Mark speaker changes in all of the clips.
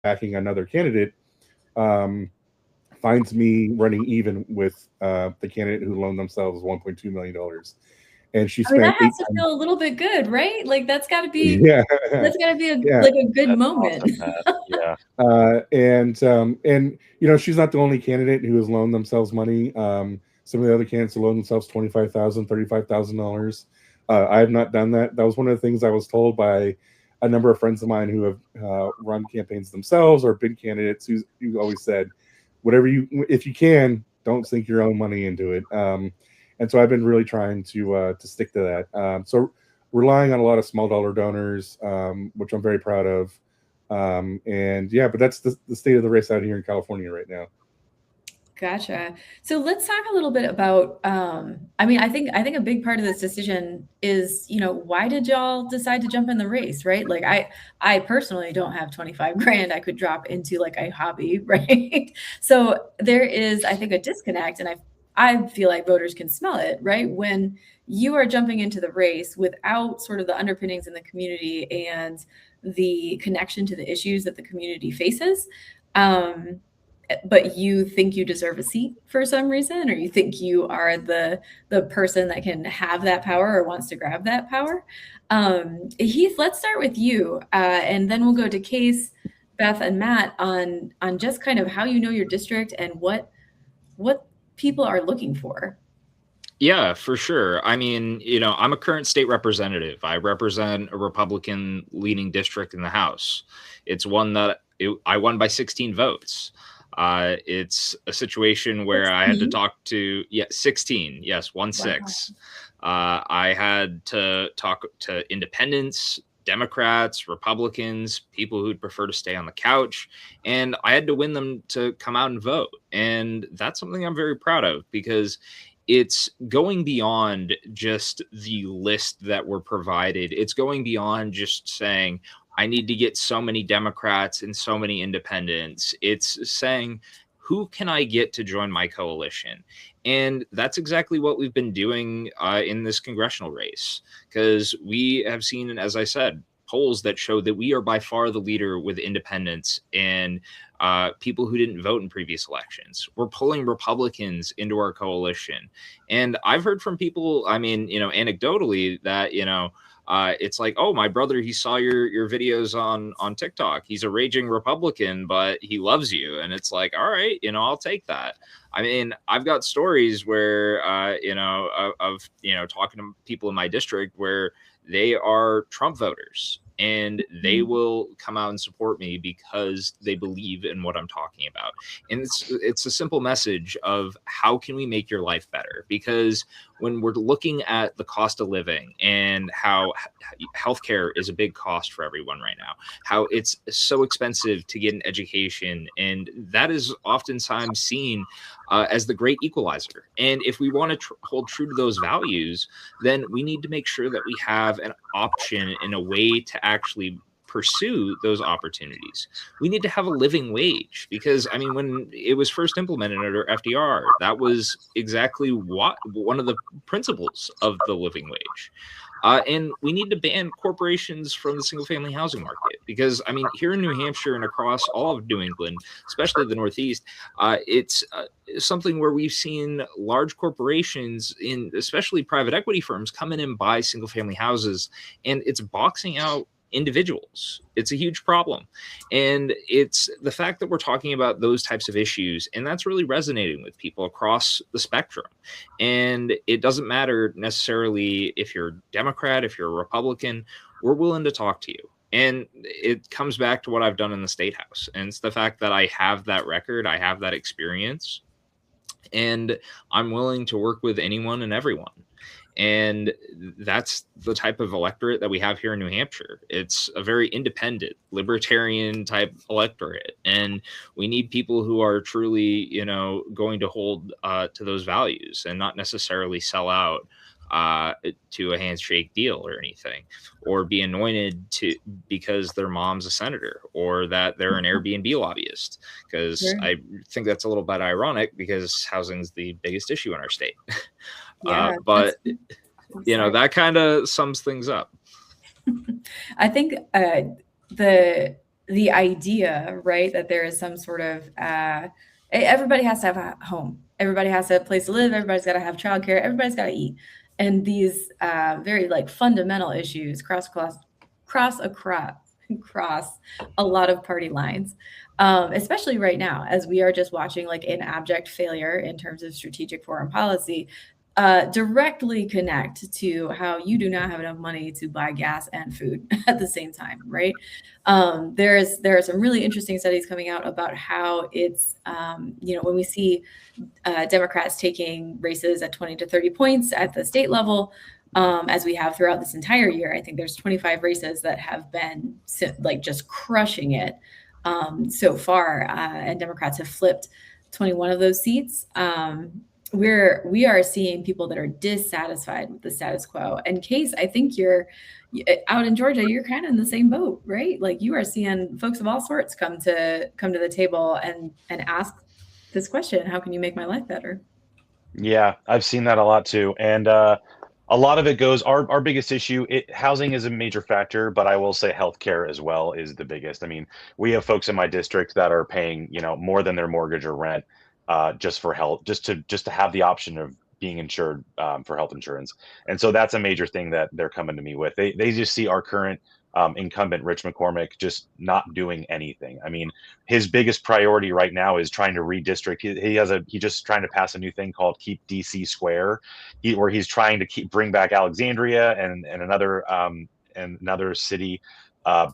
Speaker 1: backing another candidate, um, finds me running even with the candidate who loaned themselves $1.2 million, and she
Speaker 2: I mean, that
Speaker 1: spent eight
Speaker 2: has to
Speaker 1: times.
Speaker 2: feel a little bit good, right? Like
Speaker 1: Yeah,
Speaker 2: that's gotta be
Speaker 1: yeah.
Speaker 2: like a good
Speaker 3: That's
Speaker 2: moment.
Speaker 3: awesome, Matt. Yeah.
Speaker 1: And she's not the only candidate who has loaned themselves money. Some of the other candidates have loaned themselves $25,000, $35,000. I have not done that. That was one of the things I was told by a number of friends of mine who have run campaigns themselves or been candidates who always said, whatever you, if you can, don't sink your own money into it. And so I've been really trying to stick to that. So relying on a lot of small dollar donors, which I'm very proud of. And yeah, but that's the state of the race out here in California right now.
Speaker 2: Gotcha. So let's talk a little bit about, I mean, I think a big part of this decision is, why did y'all decide to jump in the race, right? Like I personally don't have 25 grand I could drop into like a hobby, right? So there is, I think, a disconnect, and I feel like voters can smell it, right? When you are jumping into the race without sort of the underpinnings in the community and the connection to the issues that the community faces. Um, but you think you deserve a seat for some reason, or you think you are the person that can have that power or wants to grab that power. Heath, let's start with you, and then we'll go to Case, Beth, and Matt on just kind of how you know your district and what people are looking for.
Speaker 3: Yeah, for sure. I mean, I'm a current state representative. I represent a Republican leaning district in the House. It's one that I won by 16 votes. It's a situation where I had to
Speaker 2: 16?
Speaker 3: talk to, 16. Yes, 1
Speaker 2: Wow.
Speaker 3: 6. I had to talk to independents, Democrats, Republicans, people who'd prefer to stay on the couch. And I had to win them to come out and vote. And that's something I'm very proud of, because it's going beyond just the list that were provided. It's going beyond just saying, I need to get so many Democrats and so many independents. It's saying, who can I get to join my coalition? And that's exactly what we've been doing in this congressional race, because we have seen, as I said, polls that show that we are by far the leader with independents and people who didn't vote in previous elections. We're pulling Republicans into our coalition. And I've heard from people, I mean, anecdotally that, it's like, oh, my brother, he saw your videos on TikTok. He's a raging Republican, but he loves you. And it's like, all right, I'll take that. I mean, I've got stories where, of talking to people in my district where they are Trump voters, and they will come out and support me because they believe in what I'm talking about. And it's a simple message of, how can we make your life better? Because when we're looking at the cost of living and how healthcare is a big cost for everyone right now, how it's so expensive to get an education, and that is oftentimes seen as the great equalizer. And if we want to hold true to those values, then we need to make sure that we have an option in a way to actually pursue those opportunities. We need to have a living wage, because I mean, when it was first implemented under FDR, that was exactly what one of the principles of the living wage. And we need to ban corporations from the single family housing market, because I mean, here in New Hampshire and across all of New England, especially the Northeast, it's something where we've seen large corporations, in especially private equity firms, come in and buy single family houses, and it's boxing out individuals. It's a huge problem. And it's the fact that we're talking about those types of issues, and that's really resonating with people across the spectrum. And it doesn't matter necessarily if you're a Democrat, if you're a Republican, we're willing to talk to you. And it comes back to what I've done in the state house. And it's the fact that I have that record, I have that experience, and I'm willing to work with anyone and everyone. And that's the type of electorate that we have here in New Hampshire. It's a very independent, libertarian type electorate. And we need people who are truly, going to hold to those values and not necessarily sell out to a handshake deal or anything, or be anointed to because their mom's a senator, or that they're an Airbnb lobbyist. Because
Speaker 2: Sure.
Speaker 3: I think that's a little bit ironic, because housing's the biggest issue in our state.
Speaker 2: Yeah,
Speaker 3: But
Speaker 2: I'm sorry.
Speaker 3: that kind of sums things up.
Speaker 2: I think the the idea, right, that there is some sort of everybody has to have a home, everybody has to have a place to live, everybody's got to have childcare, everybody's got to eat, and these very like fundamental issues cross a lot of party lines, especially right now as we are just watching like an abject failure in terms of strategic foreign policy directly connect to how you do not have enough money to buy gas and food at the same time, right? There are some really interesting studies coming out about how it's, when we see Democrats taking races at 20 to 30 points at the state level, as we have throughout this entire year. I think there's 25 races that have been like just crushing it so far, and Democrats have flipped 21 of those seats. We are seeing people that are dissatisfied with the status quo. And Case, I think you're out in Georgia, you're kind of in the same boat, right? Like you are seeing folks of all sorts come to the table and ask this question: how can you make my life better?
Speaker 4: Yeah, I've seen that a lot too. And a lot of it goes, our biggest issue, housing is a major factor, but I will say healthcare as well is the biggest. I mean, we have folks in my district that are paying, more than their mortgage or rent just for health, just to have the option of being insured for health insurance. And so that's a major thing that they're coming to me with. They just see our current incumbent, Rich McCormick, just not doing anything. I mean, his biggest priority right now is trying to redistrict. He just trying to pass a new thing called Keep DC Square, where he's trying to bring back Alexandria and another city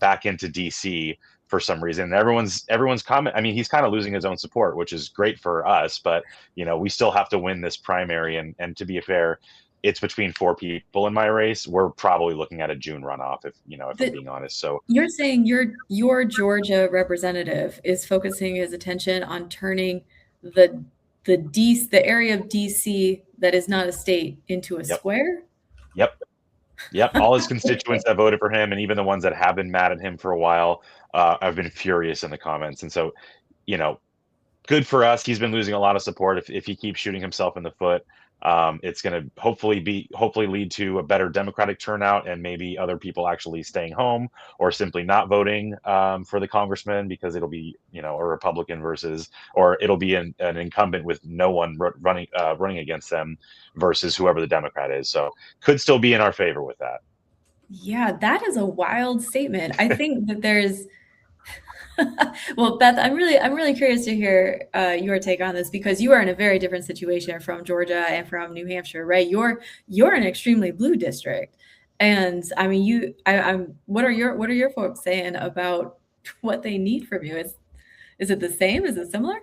Speaker 4: back into DC for some reason. Everyone's comment. I mean, he's kind of losing his own support, which is great for us, but we still have to win this primary. And to be fair, it's between 4 people in my race. We're probably looking at a June runoff, if I'm being honest. So
Speaker 2: you're saying your Georgia representative is focusing his attention on turning the area of DC that is not a state into a square?
Speaker 4: Yep. All his constituents that voted for him, and even the ones that have been mad at him for a while, have been furious in the comments. And so, good for us. He's been losing a lot of support. If he keeps shooting himself in the foot, it's going to hopefully lead to a better Democratic turnout, and maybe other people actually staying home or simply not voting for the congressman, because it'll be a Republican or it'll be an incumbent with no one running against them versus whoever the Democrat is. So could still be in our favor with that.
Speaker 2: Yeah, that is a wild statement. I think that there's well, Beth, I'm really curious to hear your take on this, because you are in a very different situation from Georgia and from New Hampshire, right? You're an extremely blue district, and I mean, what are your folks saying about what they need from you? Is it the same? Is it similar?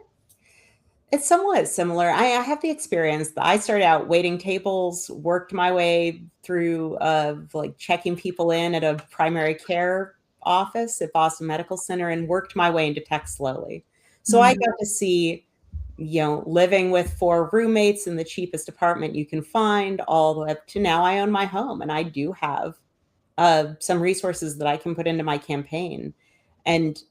Speaker 5: It's somewhat similar. I have the experience that I started out waiting tables, worked my way through like checking people in at a primary care office at Boston Medical Center, and worked my way into tech slowly. So I got to see, living with 4 roommates in the cheapest apartment you can find, all the way up to now I own my home, and I do have some resources that I can put into my campaign. And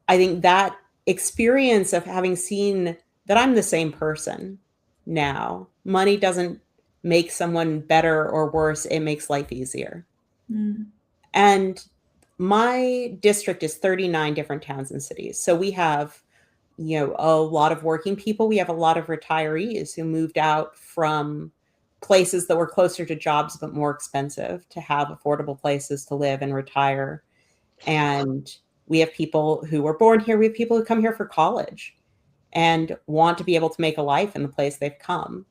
Speaker 5: I think that experience of having seen that I'm the same person now, money doesn't make someone better or worse, it makes life easier. And my district is 39 different towns and cities. So we have, a lot of working people. We have a lot of retirees who moved out from places that were closer to jobs but more expensive to have affordable places to live and retire. And we have people who were born here. We have people who come here for college and want to be able to make a life in the place they've come.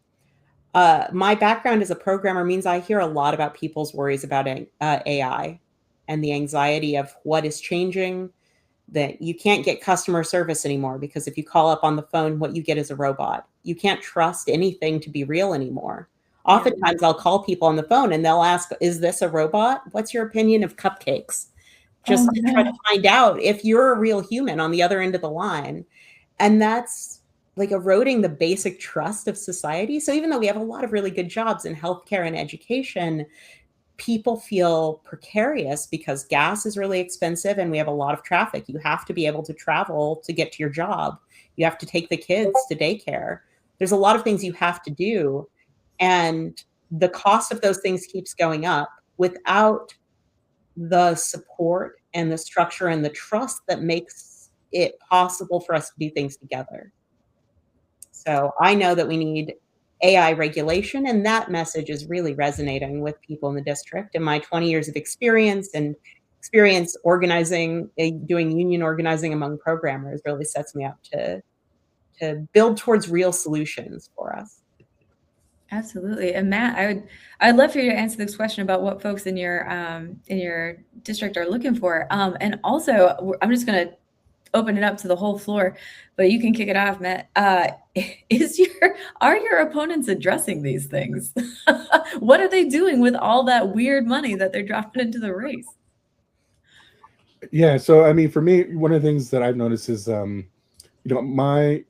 Speaker 5: My background as a programmer means I hear a lot about people's worries about AI and the anxiety of what is changing, that you can't get customer service anymore because if you call up on the phone, what you get is a robot. You can't trust anything to be real anymore. Oftentimes I'll call people on the phone and they'll ask, is this a robot? What's your opinion of cupcakes? Just to try to find out if you're a real human on the other end of the line. And that's like eroding the basic trust of society. So even though we have a lot of really good jobs in healthcare and education, people feel precarious because gas is really expensive and we have a lot of traffic. You have to be able to travel to get to your job. You have to take the kids to daycare. There's a lot of things you have to do. And the cost of those things keeps going up without the support and the structure and the trust that makes it possible for us to do things together. So I know that we need AI regulation, and that message is really resonating with people in the district. And my 20 years of experience organizing, doing union organizing among programmers really sets me up to build towards real solutions for us.
Speaker 2: Absolutely. And Matt, I'd love for you to answer this question about what folks in your district are looking for. And also, I'm just going to open it up to the whole floor, but you can kick it off, Matt. Are your opponents addressing these things? What are they doing with all that weird money that they're dropping into the race?
Speaker 1: Yeah, so I mean, for me, one of the things that I've noticed is, my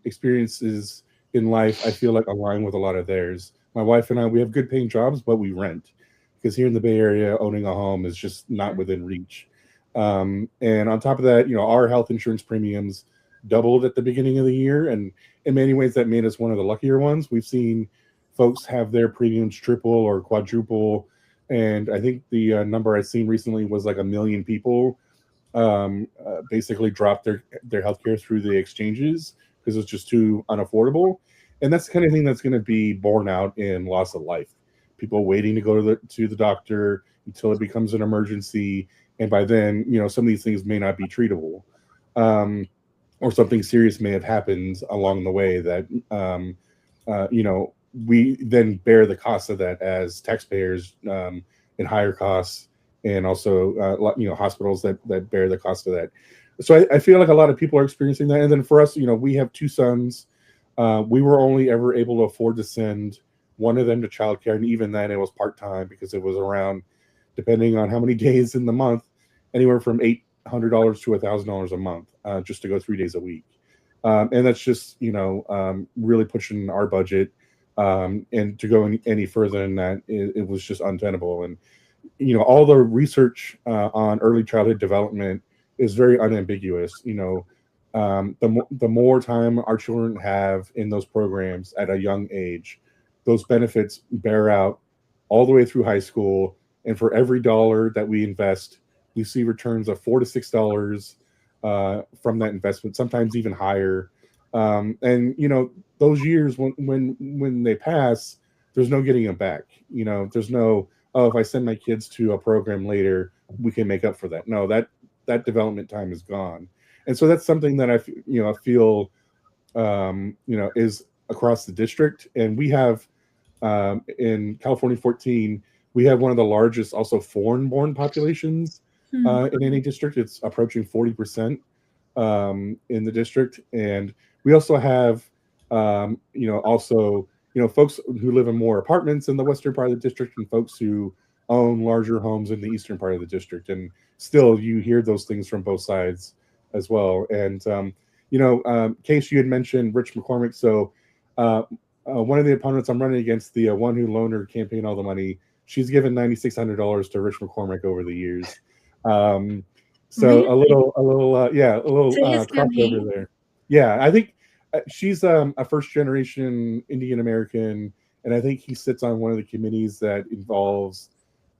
Speaker 1: experiences in life, I feel like align with a lot of theirs. My wife and I, we have good paying jobs, but we rent because here in the Bay Area, owning a home is just not within reach. And on top of that, our health insurance premiums doubled at the beginning of the year, and in many ways, that made us one of the luckier ones. We've seen folks have their premiums triple or quadruple, and I think the number I've seen recently was like 1 million people basically dropped their healthcare through the exchanges because it's just too unaffordable. And that's the kind of thing that's going to be borne out in loss of life. People waiting to go to the doctor until it becomes an emergency, and by then, some of these things may not be treatable, or something serious may have happened along the way that we then bear the cost of that as taxpayers, in higher costs, and also hospitals that bear the cost of that. So I feel like a lot of people are experiencing that. And then for us, we have 2 sons. We were only ever able to afford to send one of them to childcare, and even then it was part-time because it was around, depending on how many days in the month, anywhere from $800 to $1,000 a month, just to go 3 days a week. And that's just really pushing our budget, and to go any further than that, it was just untenable. And all the research on early childhood development is very unambiguous. The more time our children have in those programs at a young age, those benefits bear out all the way through high school. And for every dollar that we invest, we see returns of $4 to $6 from that investment, sometimes even higher. And those years when they pass, there's no getting them back. There's no, oh, if I send my kids to a program later, we can make up for that. No, that development time is gone. And so that's something that I feel is across the district. And we have in California 14, we have one of the largest also foreign-born populations in any district. It's approaching 40% in the district. And we also have folks who live in more apartments in the western part of the district, and folks who own larger homes in the eastern part of the district. And still, you hear those things from both sides as well. And Case, you had mentioned Rich McCormick. So one of the opponents I'm running against, the one who loaned her campaign all the money, she's given $9,600 to Rich McCormick over the years. So really? a little crossover there. Yeah, I think she's a first generation Indian American, and I think he sits on one of the committees that involves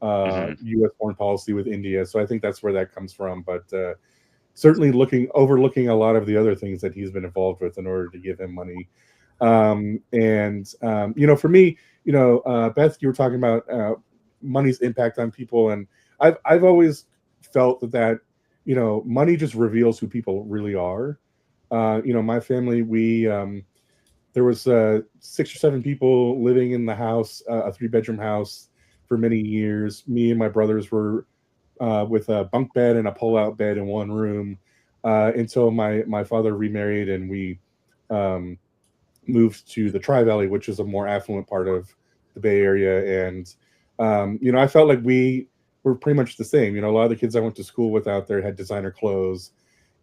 Speaker 1: U.S. foreign policy with India. So I think that's where that comes from. But certainly overlooking a lot of the other things that he's been involved with in order to give him money. For me, Beth, you were talking about money's impact on people, and I've always felt that money just reveals who people really are. My family, there was 6 or 7 people living in the house, a 3-bedroom house, for many years. Me and my brothers were with a bunk bed and a pull-out bed in one room until my father remarried, and we moved to the Tri-Valley, which is a more affluent part of the Bay Area. And I felt like we were pretty much the same. A lot of the kids I went to school with out there had designer clothes,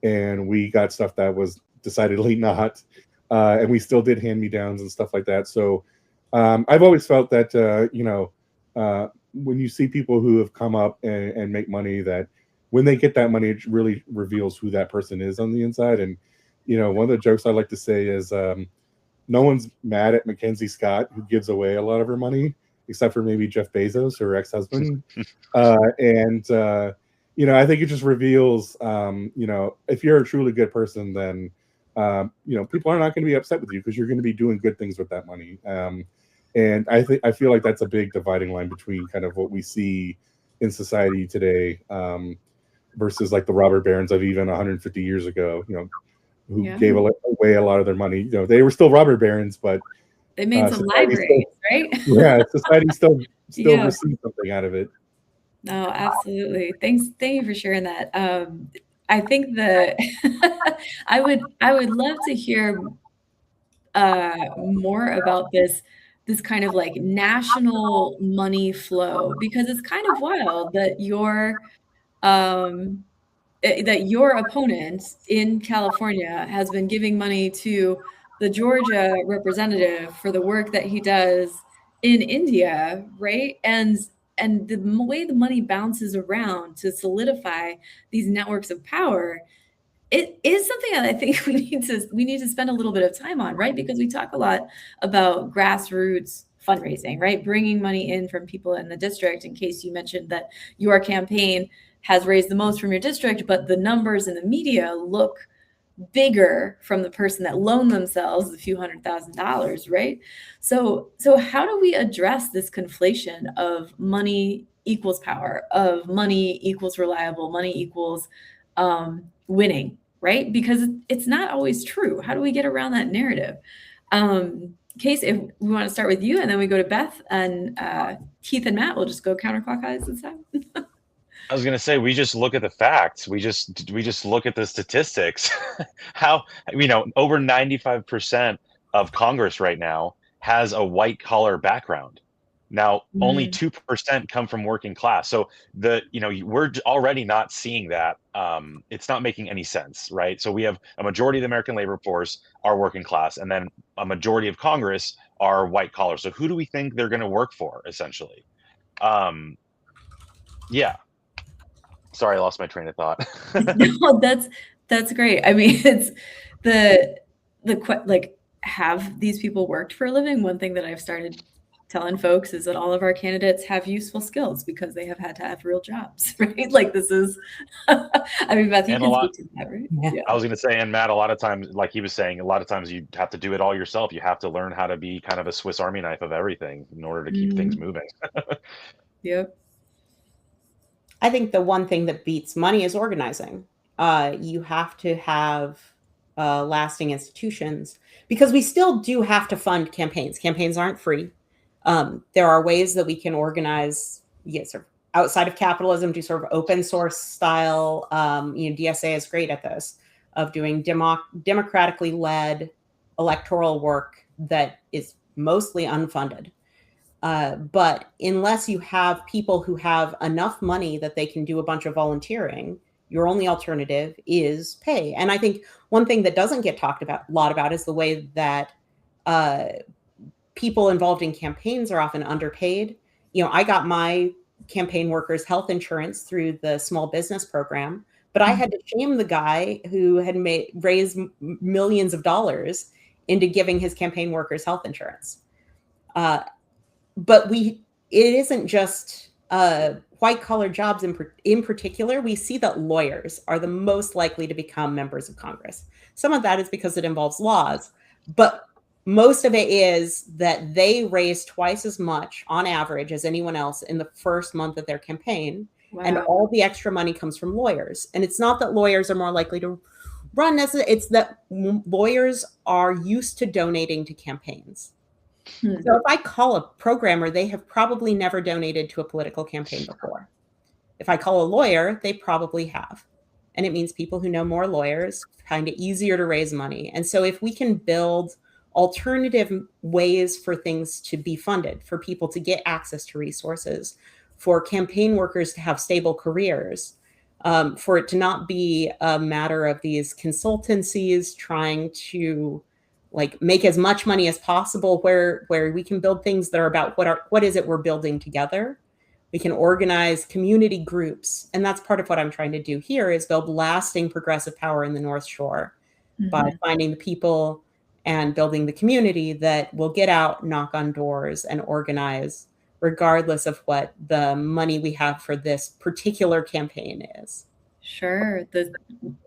Speaker 1: and we got stuff that was decidedly not. And we still did hand-me-downs and stuff like that. So I've always felt that, when you see people who have come up and make money, that when they get that money, it really reveals who that person is on the inside. And, one of the jokes I like to say is no one's mad at Mackenzie Scott, who gives away a lot of her money, except for maybe Jeff Bezos, her ex-husband. I think it just reveals, if you're a truly good person, then, people are not going to be upset with you because you're going to be doing good things with that money. And I feel like that's a big dividing line between kind of what we see in society today, versus like the robber barons of even 150 years ago, who gave away a lot of their money. They were still robber barons, but
Speaker 2: they made some libraries, right?
Speaker 1: Yeah, society still received something out of it.
Speaker 2: No, absolutely. Thank you for sharing that. I think I would love to hear more about this kind of like national money flow, because it's kind of wild that your opponent in California has been giving money to the Georgia representative for the work that he does in India, right? And the way the money bounces around to solidify these networks of power, it is something that I think we need to spend a little bit of time on, right? Because we talk a lot about grassroots fundraising, right? Bringing money in from people in the district. In case you mentioned that your campaign has raised the most from your district, but the numbers in the media look bigger from the person that loaned themselves a few $100,000, right? So how do we address this conflation of money equals power, of money equals reliable, money equals winning, right? Because it's not always true. How do we get around that narrative? Case, if we want to start with you, and then we go to Beth, and Keith and Matt will just go counterclockwise this time.
Speaker 4: I was going to say, we just look at the facts. We just look at the statistics. How, over 95% of Congress right now has a white collar background. Now, only 2% come from working class. So we're already not seeing that. It's not making any sense, right? So we have a majority of the American labor force are working class, and then a majority of Congress are white collar. So who do we think they're going to work for, essentially? Yeah. Sorry, I lost my train of thought.
Speaker 2: No, that's great. I mean, it's like, have these people worked for a living? One thing that I've started telling folks is that all of our candidates have useful skills because they have had to have real jobs, right? Like, this is, I mean, Beth, you can speak to that, right?
Speaker 5: Yeah.
Speaker 4: I was going to say, and Matt, a lot of times, like he was saying, a lot of times you have to do it all yourself. You have to learn how to be kind of a Swiss Army knife of everything in order to keep things moving.
Speaker 2: Yep.
Speaker 5: I think the one thing that beats money is organizing. You have to have lasting institutions, because we still do have to fund campaigns. Campaigns aren't free. There are ways that we can organize, sort of outside of capitalism, do sort of open source style. DSA is great at this, of doing democratically led electoral work that is mostly unfunded. But unless you have people who have enough money that they can do a bunch of volunteering, your only alternative is pay. And I think one thing that doesn't get talked about a lot about is the way that people involved in campaigns are often underpaid. I got my campaign workers' health insurance through the small business program, but I had to shame the guy who had raised millions of dollars into giving his campaign workers health insurance. But it isn't just white collar jobs in particular. We see that lawyers are the most likely to become members of Congress. Some of that is because it involves laws, but most of it is that they raise twice as much on average as anyone else in the first month of their campaign. Wow. And all the extra money comes from lawyers. And it's not that lawyers are more likely to run, it's that lawyers are used to donating to campaigns. So if I call a programmer, they have probably never donated to a political campaign before. If I call a lawyer, they probably have. And it means people who know more lawyers find it easier to raise money. And so if we can build alternative ways for things to be funded, for people to get access to resources, for campaign workers to have stable careers, for it to not be a matter of these consultancies trying to make as much money as possible, where we can build things that are about what is it we're building together. We can organize community groups. And that's part of what I'm trying to do here, is build lasting progressive power in the North Shore by finding the people and building the community that will get out, knock on doors, and organize regardless of what the money we have for this particular campaign is.
Speaker 2: Sure. The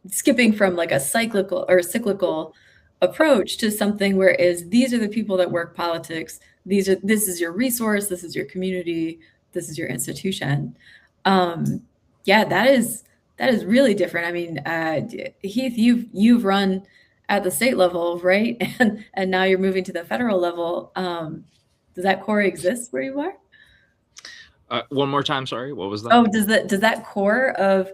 Speaker 2: skipping from like a cyclical approach to something where these are the people that work politics. This is your resource. This is your community. This is your institution. Yeah, that is really different. I mean, Heath, you've run at the state level, right? And now you're moving to the federal level. Does that core exist where you are?
Speaker 3: One more time, sorry. What was that?
Speaker 2: Oh, does that core of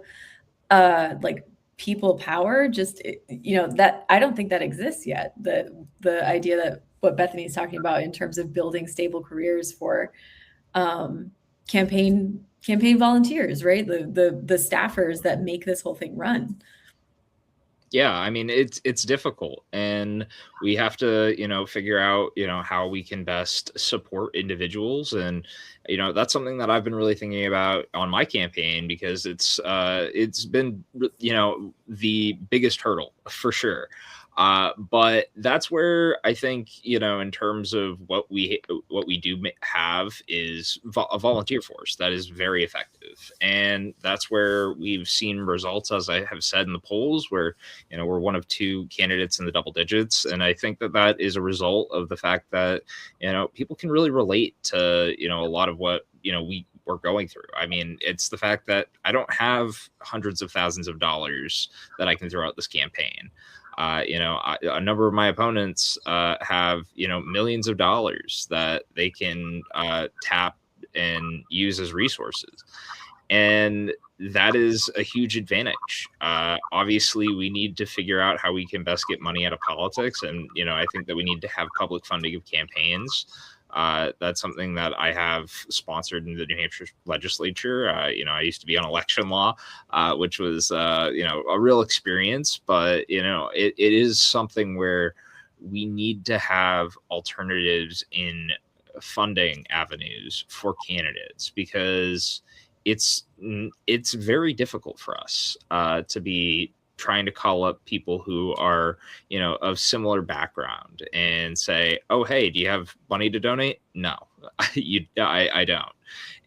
Speaker 2: like people power just, that I don't think that exists yet. The idea that what Bethany's talking about in terms of building stable careers for campaign volunteers, right? The staffers that make this whole thing run.
Speaker 3: Yeah, I mean, it's difficult, and we have to, figure out, how we can best support individuals. And, that's something that I've been really thinking about on my campaign, because it's been, the biggest hurdle for sure. But that's where I think, in terms of what we do have is a volunteer force that is very effective. And that's where we've seen results, as I have said in the polls, where, we're one of 2 candidates in the double digits. And I think that is a result of the fact that, people can really relate to, a lot of what, we're going through. I mean, it's the fact that I don't have hundreds of thousands of dollars that I can throw out this campaign. A number of my opponents have, millions of dollars that they can tap and use as resources. And that is a huge advantage. Obviously, we need to figure out how we can best get money out of politics. And, I think that we need to have public funding of campaigns. That's something that I have sponsored in the New Hampshire legislature. I used to be on election law, which was, a real experience. But, it is something where we need to have alternatives in funding avenues for candidates, because it's very difficult for us to be trying to call up people who are, of similar background and say, oh, hey, do you have money to donate? No, I don't.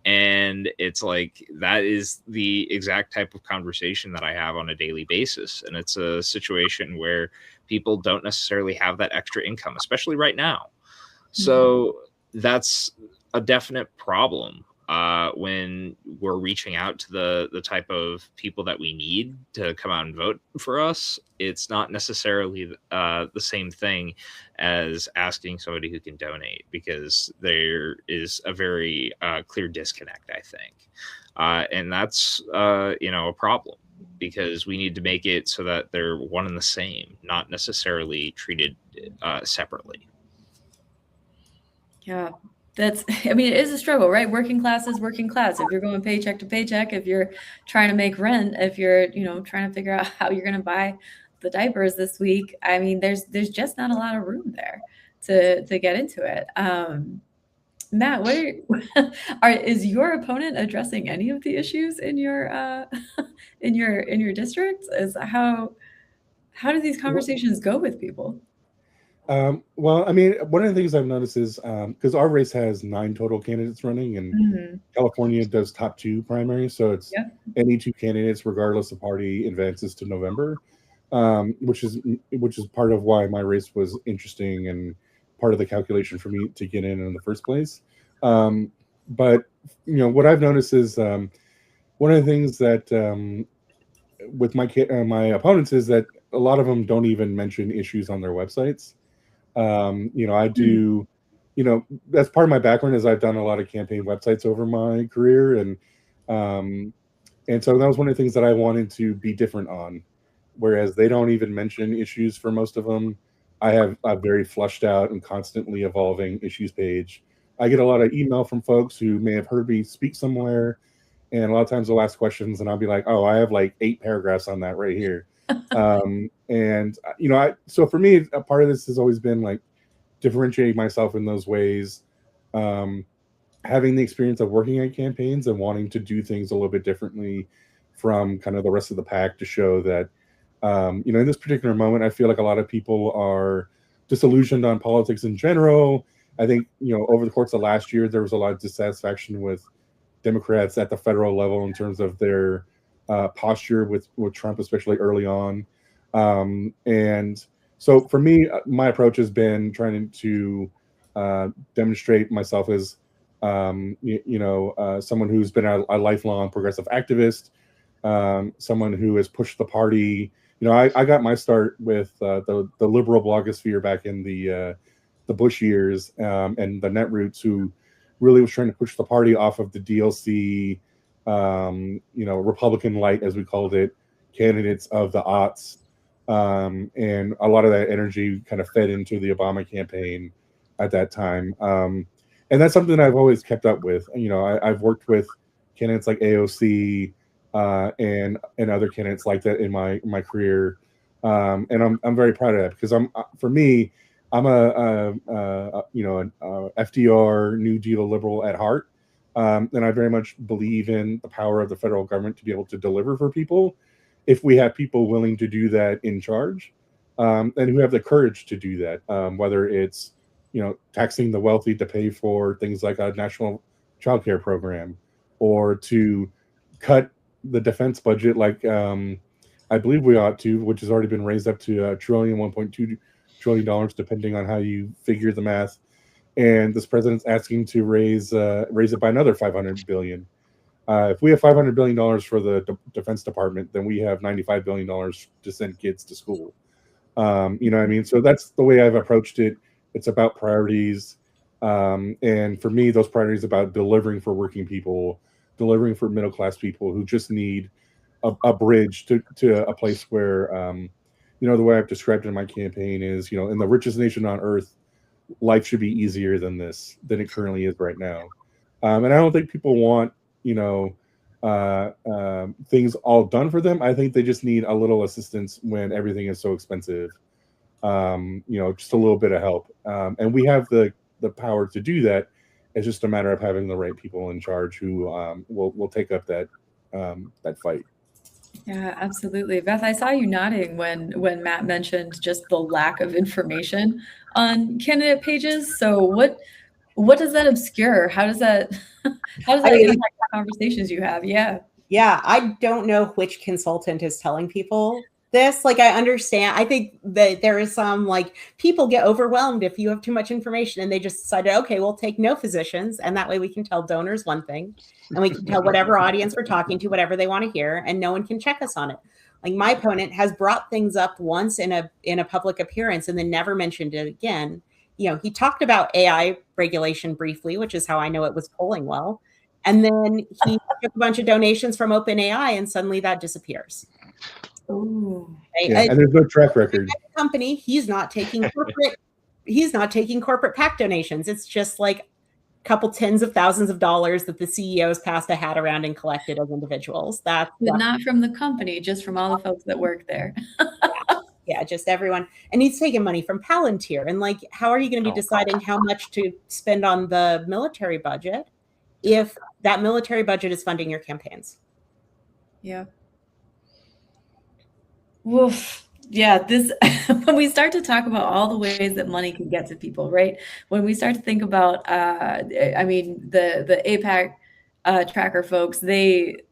Speaker 3: And it's like, that is the exact type of conversation that I have on a daily basis. And it's a situation where people don't necessarily have that extra income, especially right now. So that's a definite problem when we're reaching out to the type of people that we need to come out and vote for us. It's not necessarily the same thing as asking somebody who can donate, because there is a very clear disconnect, I think. And that's, a problem, because we need to make it so that they're one and the same, not necessarily treated separately.
Speaker 2: Yeah. It is a struggle, right? Working class is working class. If you're going paycheck to paycheck, if you're trying to make rent, if you're, trying to figure out how you're going to buy the diapers this week, I mean, there's just not a lot of room there to get into it. Matt, is your opponent addressing any of the issues in your in your district? How do these conversations go with people?
Speaker 1: Well, I mean, one of the things I've noticed is because our race has 9 total candidates running, and California does top 2 primaries, so it's any 2 candidates, regardless of party, advances to November, which is part of why my race was interesting and part of the calculation for me to get in the first place. But what I've noticed is one of the things that with my opponents is that a lot of them don't even mention issues on their websites. I do, that's part of my background, is I've done a lot of campaign websites over my career. And so that was one of the things that I wanted to be different on, whereas they don't even mention issues for most of them. I have a very flushed out and constantly evolving issues page. I get a lot of email from folks who may have heard me speak somewhere, and a lot of times they'll ask questions and I'll be like, oh, I have like 8 paragraphs on that right here. So for me, a part of this has always been like differentiating myself in those ways, having the experience of working at campaigns and wanting to do things a little bit differently from kind of the rest of the pack, to show that, in this particular moment, I feel like a lot of people are disillusioned on politics in general. I think, over the course of last year, there was a lot of dissatisfaction with Democrats at the federal level in terms of their posture with Trump, especially early on. And so for me, my approach has been trying to demonstrate myself as someone who's been a lifelong progressive activist, someone who has pushed the party. I got my start with the liberal blogosphere back in the Bush years, and the Netroots, who really was trying to push the party off of the DLC, Republican light, as we called it, candidates of the aughts. And a lot of that energy kind of fed into the Obama campaign at that time. And that's something I've always kept up with. I've worked with candidates like AOC and other candidates like that in my career, and I'm very proud of that, because for me, I'm an FDR New Deal liberal at heart, and I very much believe in the power of the federal government to be able to deliver for people, if we have people willing to do that in charge, and who have the courage to do that. Whether it's taxing the wealthy to pay for things like a national child care program, or to cut the defense budget like I believe we ought to, which has already been raised up to $1.2 trillion, depending on how you figure the math. And this president's asking to raise it by another $500 billion. If we have $500 billion for the Defense Department, then we have $95 billion to send kids to school. You know what I mean? So that's the way I've approached it. It's about priorities. And for me, those priorities are about delivering for working people, delivering for middle-class people who just need a bridge to a place where, the way I've described it in my campaign is, in the richest nation on earth, life should be easier than it currently is right now. And I don't think people want, things all done for them. I think they just need a little assistance when everything is so expensive. Just a little bit of help. And we have the power to do that. It's just a matter of having the right people in charge who will take up that fight.
Speaker 2: Yeah, absolutely. Beth, I saw you nodding when Matt mentioned just the lack of information on candidate pages. So what does that obscure? How does that impact the conversations you have? Yeah.
Speaker 5: Yeah, I don't know which consultant is telling people this. Like, I understand. I think that there is some, people get overwhelmed if you have too much information, and they just decided, okay, we'll take no physicians, and that way we can tell donors one thing, and we can tell whatever audience we're talking to whatever they want to hear, and no one can check us on it. Like, my opponent has brought things up once in a public appearance and then never mentioned it again. He talked about AI regulation briefly, which is how I know it was polling well. And then he took a bunch of donations from OpenAI, and suddenly that disappears.
Speaker 2: Ooh.
Speaker 5: Right?
Speaker 1: Yeah, and there's no track record.
Speaker 5: Company, he's not taking corporate PAC donations. It's just like a couple tens of thousands of dollars that the CEOs passed a hat around and collected as individuals.
Speaker 2: But not from the company, just from all the folks that work there.
Speaker 5: Yeah, just everyone. And he's taking money from Palantir. And how are you going to be deciding how much to spend on the military budget if that military budget is funding your campaigns?
Speaker 2: Yeah. Woof. Yeah, when we start to talk about all the ways that money can get to people, right? When we start to think about, the APAC tracker folks, they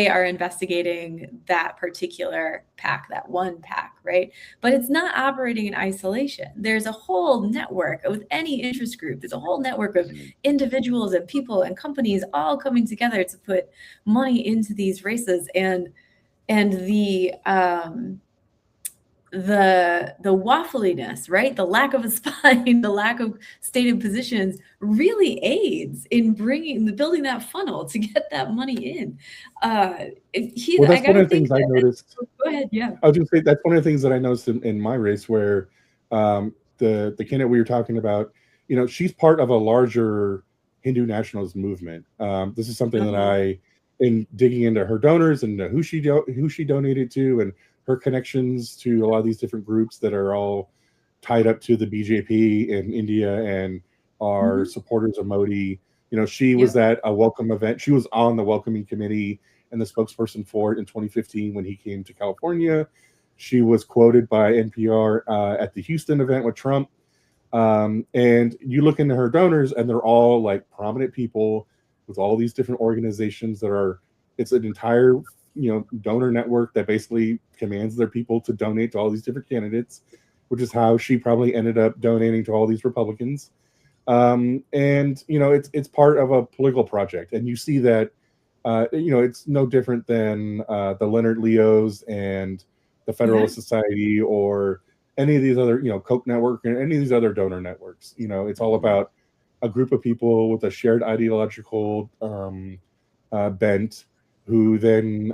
Speaker 2: are investigating that particular PAC, that one PAC, right? But it's not operating in isolation. There's a whole network with any interest group. There's a whole network of individuals and people and companies all coming together to put money into these races, and the waffliness, right? The lack of a spine, the lack of stated positions really aids in building that funnel to get that money in.
Speaker 1: That's one of the things I noticed.
Speaker 2: Go ahead, yeah.
Speaker 1: I was going to say that's one of the things that I noticed in my race, where the candidate we were talking about, she's part of a larger Hindu nationalist movement. This is something that I, in digging into her donors and who she donated to, and her connections to a lot of these different groups that are all tied up to the BJP in India and are supporters of Modi. She was at a welcome event. She was on the welcoming committee and the spokesperson for it in 2015 when he came to California. She was quoted by NPR at the Houston event with Trump. And you look into her donors, and they're all like prominent people with all these different organizations that are. It's an entire donor network that basically commands their people to donate to all these different candidates, which is how she probably ended up donating to all these Republicans. And it's part of a political project, and you see that it's no different than the Leonard Leos and the Federalist Society or any of these other Koch network and any of these other donor networks. It's all about a group of people with a shared ideological bent who then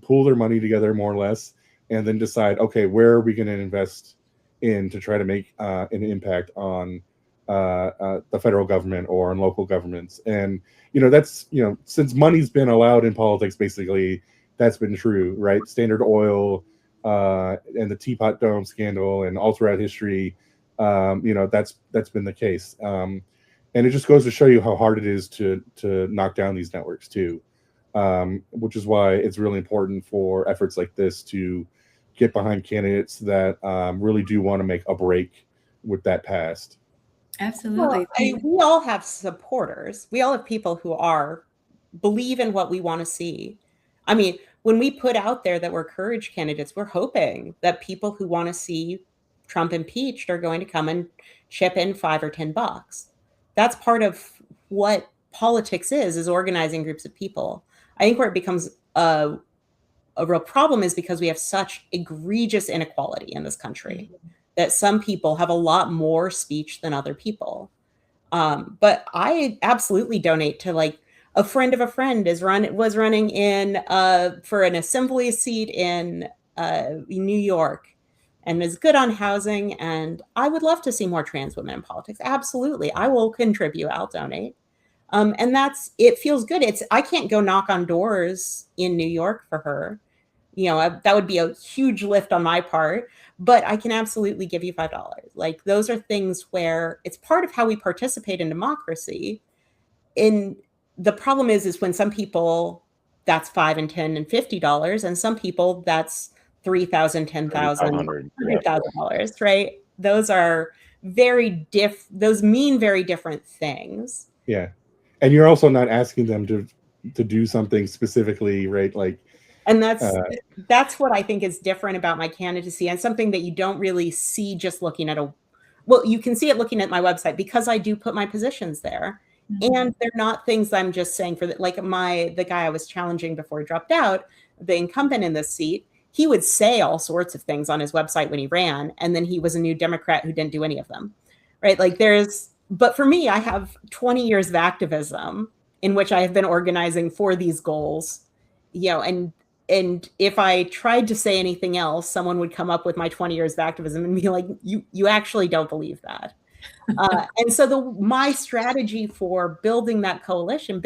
Speaker 1: pool their money together more or less and then decide, okay, where are we going to invest in to try to make an impact on the federal government or on local governments. And that's since money's been allowed in politics, basically that's been true, right? Standard Oil and the Teapot Dome scandal and all throughout history, that's been the case. And it just goes to show you how hard it is to knock down these networks too, which is why it's really important for efforts like this to get behind candidates that really do want to make a break with that past.
Speaker 2: Absolutely.
Speaker 5: Well, we all have supporters. We all have people who believe in what we want to see. I mean, when we put out there that we're courage candidates, we're hoping that people who want to see Trump impeached are going to come and chip in $5 or $10. That's part of what politics is organizing groups of people. I think where it becomes a real problem is because we have such egregious inequality in this country. That some people have a lot more speech than other people. But I absolutely donate to, like, a friend of a friend was running in for an assembly seat in New York and is good on housing. And I would love to see more trans women in politics. Absolutely. I will contribute. I'll donate. And it feels good. I can't go knock on doors in New York for her. That would be a huge lift on my part, but I can absolutely give you $5. Like, those are things where it's part of how we participate in democracy. The problem is when some people that's $5 and $10 and $50, and some people that's $3,000, $10,000, $100,000, right? Those are those mean very different things.
Speaker 1: Yeah. And you're also not asking them to do something specifically, right? Like,
Speaker 5: and that's what I think is different about my candidacy, and something that you don't really see just looking at you can see it looking at my website, because I do put my positions there. Mm-hmm. And they're not things I'm just saying like the guy I was challenging before he dropped out, the incumbent in this seat, he would say all sorts of things on his website when he ran, and then he was a new Democrat who didn't do any of them, right? Like, but for me, I have 20 years of activism in which I have been organizing for these goals, and if I tried to say anything else, someone would come up with my 20 years of activism and be like, you actually don't believe that. And so my strategy for building that coalition,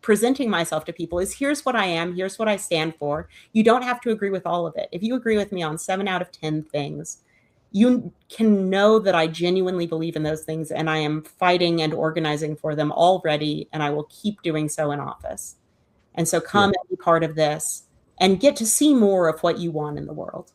Speaker 5: presenting myself to people, is here's what I am, here's what I stand for. You don't have to agree with all of it. If you agree with me on 7 out of 10 things, you can know that I genuinely believe in those things, and I am fighting and organizing for them already, and I will keep doing so in office. And so come and be part of this and get to see more of what you want in the world.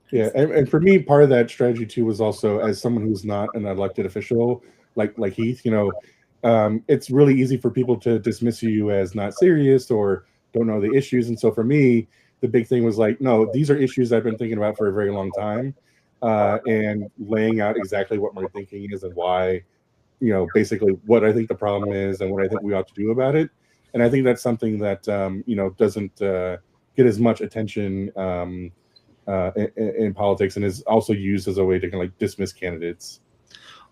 Speaker 1: Yeah, and for me, part of that strategy too was also, as someone who's not an elected official like Heath, it's really easy for people to dismiss you as not serious or don't know the issues. And so for me, the big thing was like, no, these are issues I've been thinking about for a very long time, and laying out exactly what my thinking is and why, basically what I think the problem is and what I think we ought to do about it. And I think that's something that doesn't get as much attention in politics, and is also used as a way to kind of like dismiss candidates.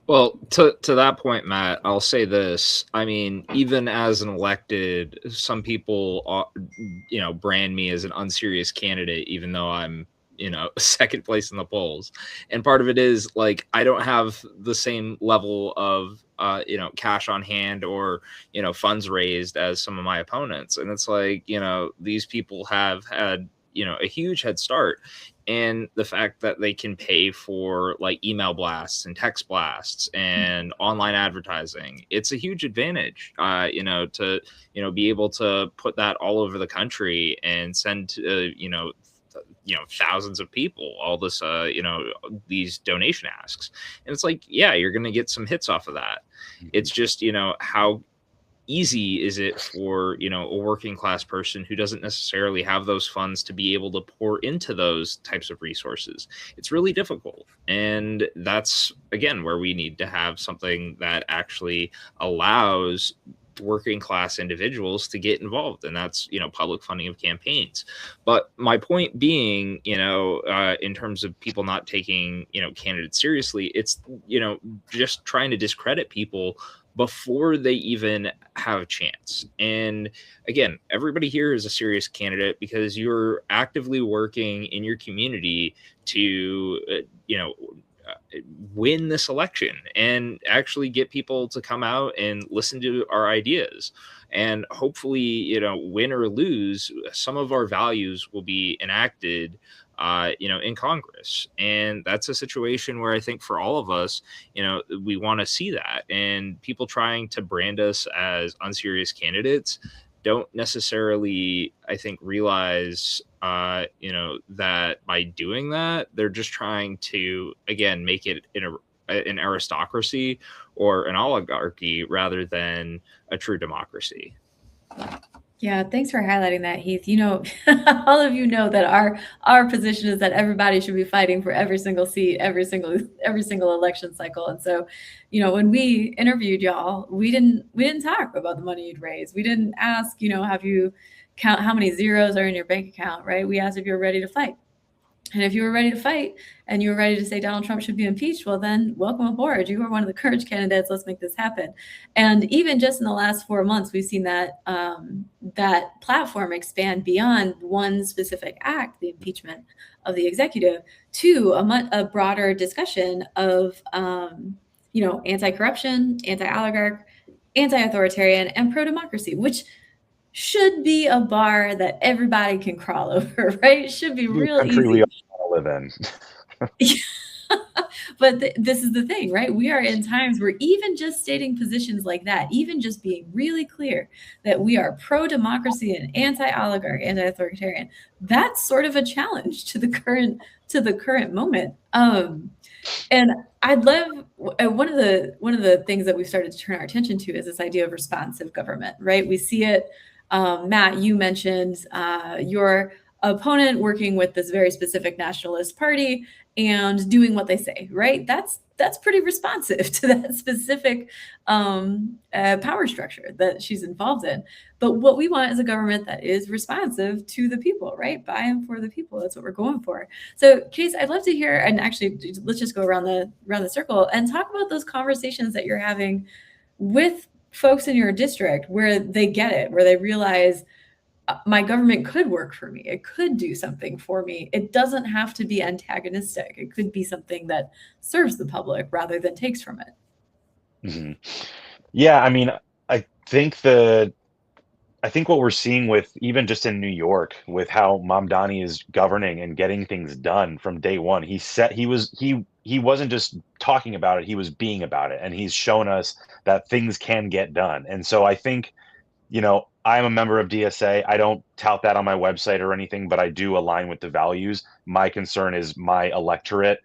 Speaker 3: Well, to that point, Matt, I'll say this. I mean, even as an elected, some people, brand me as an unserious candidate, even though I'm, second place in the polls. And part of it is like, I don't have the same level of, cash on hand or, funds raised as some of my opponents. And it's like, these people have had, a huge head start. And the fact that they can pay for like email blasts and text blasts and online advertising, it's a huge advantage, to, be able to put that all over the country and send, thousands of people, all this these donation asks, and it's like, yeah, you're going to get some hits off of that. It's just how easy is it for a working class person who doesn't necessarily have those funds to be able to pour into those types of resources. It's really difficult, and that's again where we need to have something that actually allows working class individuals to get involved, and that's public funding of campaigns. But my point being, in terms of people not taking candidates seriously, it's just trying to discredit people before they even have a chance. And again, everybody here is a serious candidate because you're actively working in your community to win this election and actually get people to come out and listen to our ideas. And hopefully, win or lose, some of our values will be enacted in Congress. And that's a situation where I think for all of us, we want to see that. And people trying to brand us as unserious candidates don't necessarily, I think, realize, that by doing that, they're just trying to, again, make it an aristocracy or an oligarchy rather than a true democracy.
Speaker 2: Yeah, thanks for highlighting that, Heath. All of you know that our position is that everybody should be fighting for every single seat, every single election cycle. And so, when we interviewed y'all, we didn't talk about the money you'd raise. We didn't ask, have you count how many zeros are in your bank account, right? We asked if you were ready to fight. And if you were ready to fight and you were ready to say Donald Trump should be impeached, well, then welcome aboard. You are one of the courage candidates. Let's make this happen. And even just in the last 4 months, we've seen that that platform expand beyond one specific act, the impeachment of the executive, to a broader discussion of anti-corruption, anti-oligarch, anti-authoritarian, and pro-democracy, which should be a bar that everybody can crawl over, right? It should be real easy.
Speaker 4: We all live in.
Speaker 2: But this is the thing, right? We are in times where even just stating positions like that, even just being really clear that we are pro-democracy and anti-oligarch, anti-authoritarian, that's sort of a challenge to the current moment. And I'd love one of the things that we've started to turn our attention to is this idea of responsive government, right? We see it. Matt, you mentioned your opponent working with this very specific nationalist party and doing what they say, right? That's pretty responsive to that specific power structure that she's involved in. But what we want is a government that is responsive to the people, right? By and for the people. That's what we're going for. So, Case, I'd love to hear, and actually, let's just go around the circle and talk about those conversations that you're having with folks in your district where they get it, where they realize my government could work for me. It could do something for me. It doesn't have to be antagonistic. It could be something that serves the public rather than takes from it.
Speaker 4: Mm-hmm. Yeah, I mean, I think what we're seeing with even just in New York with how Mamdani is governing and getting things done from day one. He wasn't just talking about it, he was being about it, and he's shown us that things can get done. And so I think, I'm a member of DSA. I don't tout that on my website or anything, but I do align with the values. My concern is my electorate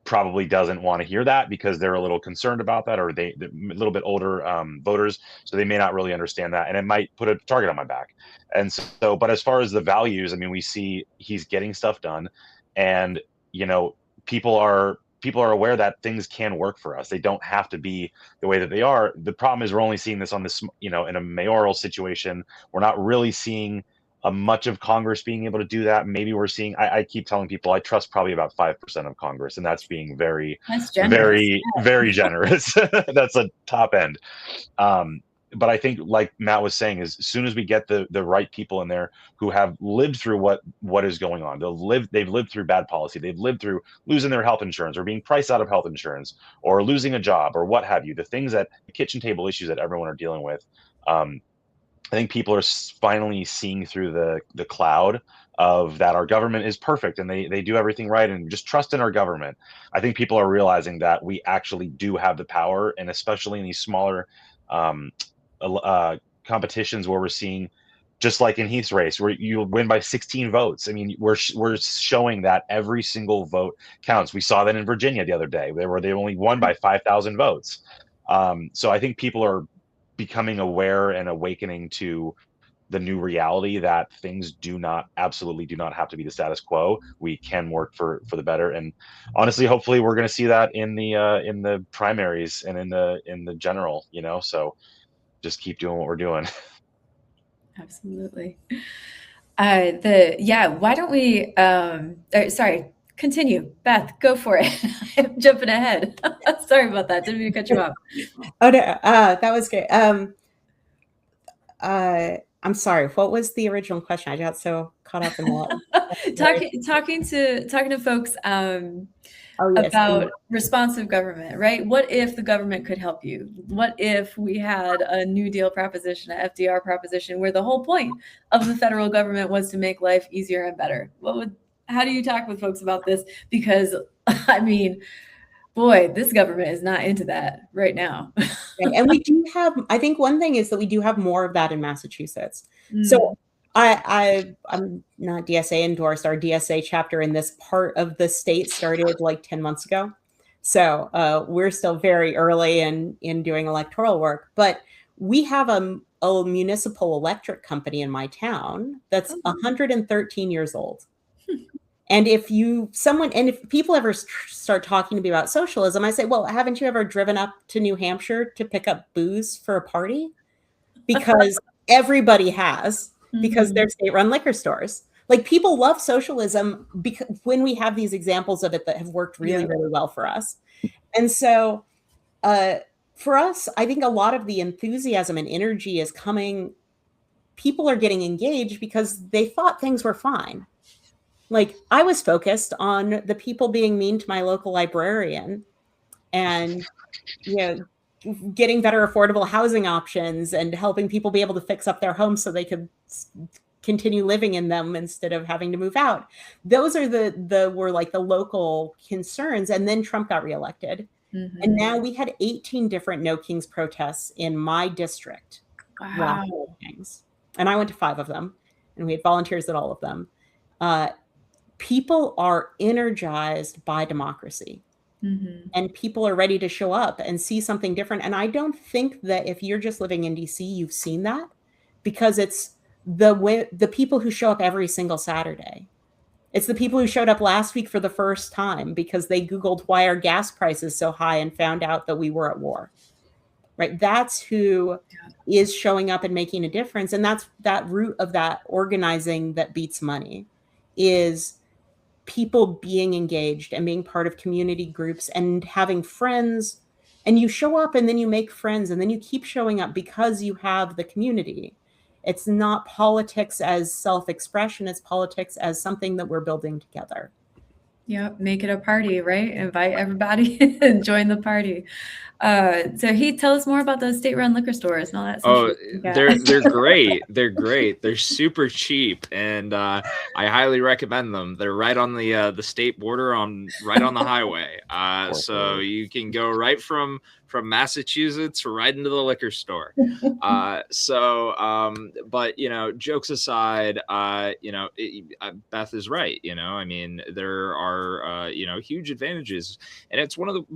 Speaker 4: probably doesn't want to hear that because they're a little concerned about that, or they're a little bit older voters, so they may not really understand that, and it might put a target on my back. And so, but as far as the values, I mean, we see he's getting stuff done, and people are aware that things can work for us. They don't have to be the way that they are. The problem is we're only seeing this on this, in a mayoral situation. We're not really seeing much of Congress being able to do that. Maybe we're seeing, I keep telling people I trust probably about 5% of Congress, and that's being very, very, very generous. That's a top end. But I think, like Matt was saying, is as soon as we get the right people in there who have lived through what is going on, they've lived through bad policy, they've lived through losing their health insurance or being priced out of health insurance or losing a job or what have you, the things the kitchen table issues that everyone are dealing with. I think people are finally seeing through the cloud of that our government is perfect and they do everything right and just trust in our government. I think people are realizing that we actually do have the power, and especially in these smaller competitions where we're seeing just like in Heath's race, where you win by 16 votes. I mean, we're showing that every single vote counts. We saw that in Virginia the other day, where they only won by 5,000 votes. So I think people are becoming aware and awakening to the new reality that things absolutely do not have to be the status quo. We can work for the better. And honestly, hopefully we're going to see that in the primaries and in the general, so just keep doing what we're doing.
Speaker 2: Absolutely. Why don't we, sorry, continue. Beth, go for it. I'm jumping ahead. Sorry about that. Didn't mean to cut you off.
Speaker 5: Oh, no, that was great. I'm sorry. What was the original question? I got so caught up in that.
Speaker 2: talking to folks
Speaker 5: Yes.
Speaker 2: about responsive government, right? What if the government could help you? What if we had a New Deal proposition, a FDR proposition, where the whole point of the federal government was to make life easier and better? How do you talk with folks about this? Because I mean, boy, this government is not into that right now.
Speaker 5: And we do have, I think one thing is that we do have more of that in Massachusetts. So I'm not DSA endorsed. Our DSA chapter in this part of the state started like 10 months ago. So we're still very early in doing electoral work, but we have a municipal electric company in my town that's 113 years old. And if people ever start talking to me about socialism, I say, well, haven't you ever driven up to New Hampshire to pick up booze for a party? Because everybody has, because they're state-run liquor stores. Like, people love socialism because when we have these examples of it that have worked really, really well for us. And so for us, I think a lot of the enthusiasm and energy is coming. People are getting engaged because they thought things were fine. Like, I was focused on the people being mean to my local librarian and, getting better affordable housing options and helping people be able to fix up their homes so they could continue living in them instead of having to move out. Those are were like the local concerns. And then Trump got reelected. And now we had 18 different No Kings protests in my district.
Speaker 2: Wow.
Speaker 5: And I went to 5 of them, and we had volunteers at all of them. People are energized by democracy, and people are ready to show up and see something different. And I don't think that if you're just living in DC, you've seen that, because it's the people who show up every single Saturday. It's the people who showed up last week for the first time because they Googled why are gas prices so high and found out that we were at war. Right? That's who is showing up and making a difference. And that's that root of that organizing that beats money, is people being engaged and being part of community groups and having friends. And you show up and then you make friends and then you keep showing up because you have the community. It's not politics as self-expression. It's politics as something that we're building together.
Speaker 2: Yep. Make it a party, right? Invite everybody and join the party. So Heath, tell us more about those state-run liquor stores and all that stuff.
Speaker 3: They're great. They're great. They're super cheap, and I highly recommend them. They're right on the state border, right on the highway. So you can go right from Massachusetts right into the liquor store. But jokes aside, Beth is right. I mean, there are huge advantages, and it's one of